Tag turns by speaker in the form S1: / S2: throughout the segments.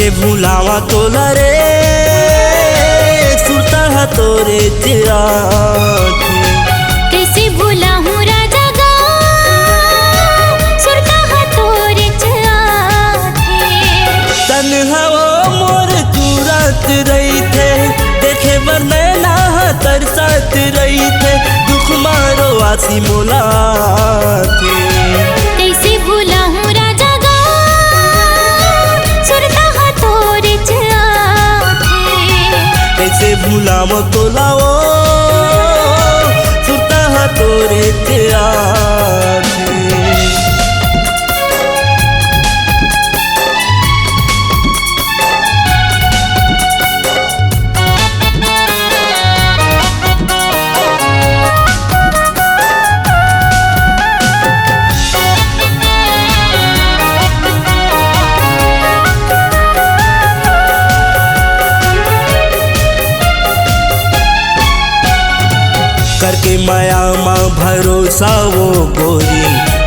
S1: कैसे भूलावा तोला रे सुरता हा तोरे तेरा
S2: कैसे भूला हूँ राजा गाँव सुरता हा तोरे
S1: तन्हाओ मोर तुरंत रही थे देखे बर नैना तरसत रही थे दुख मारो आसी मोला थे
S2: कैसे भूला हूँ राजा गाँव सुरता हा तोरे
S1: कैसे भूलावो तोलाओ सुरता हा तोरे तेरा करके माया माँ भरोसा वो गोरी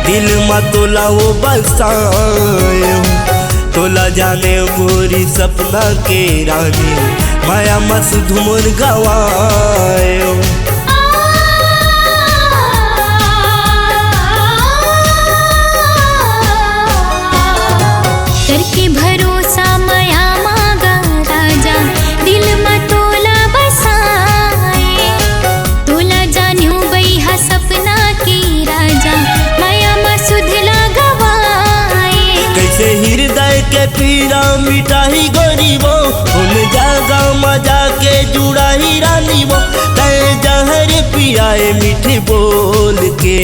S1: दिल में तोला वो बसाए तोला जाने गोरी सपना के रानी माया मस धुमर गवाए
S2: करके भरोसा माया मांगा राजा दिल में तोला बसाए तोला जान्यू बैहा सपना की राजा माया में सुधला गवाए
S1: कैसे हृदय के पीरा मिटाही गरीबो उन जागा मजा के जुड़ाही रानी वो तय जहर पियाए मीठी बोल के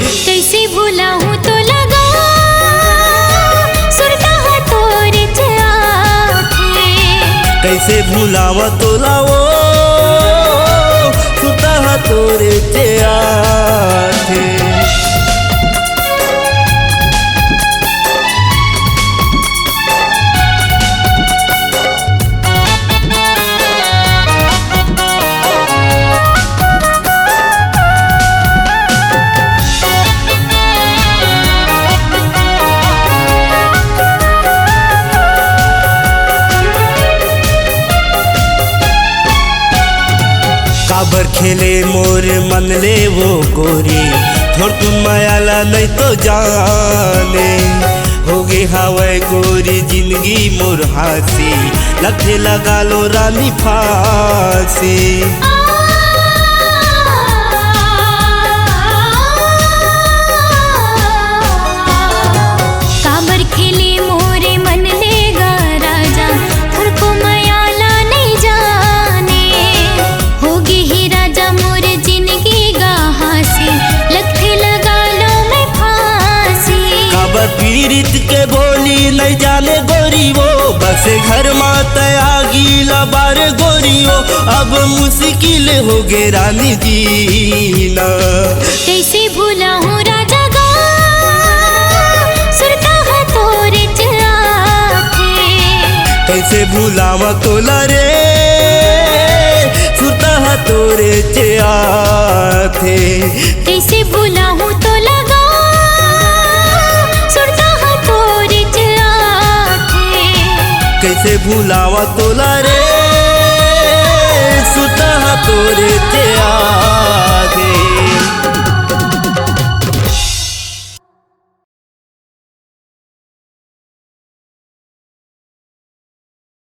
S2: कैसे भूला हूँ तो लगा सुरता हा तोरे
S1: कैसे भूलावा तोलाओ सुरता हा तोरे तेरा काबर खेले मोर मन ले वो गोरी थोड़ तुम मायाला नहीं तो जाने होगे हवाए गोरी जिंदगी मोर हासी लखे लगा लो रानी फांसी
S2: काबर खेले मोरे मन लेगा राजा थोड़ को मायाला नहीं जाने होगी ही राजा मोरे जिंदगी गा हासी लखे लगा लो मैं फांसी
S1: काबर पीरित के बोली नहीं जाने गोरी वो बस घर माता आगी लबार गोरी वो अब मुश्किल हो गे रानी जीना
S2: कैसे भूला हूँ राजा गाँव सुरता हा तोरे
S1: कैसे भूलावा तोला रे सुरता हा तोरे थे
S2: कैसे भूला हूँ तो लगा सुरता हा तोरे
S1: कैसे भूलावा तोला रे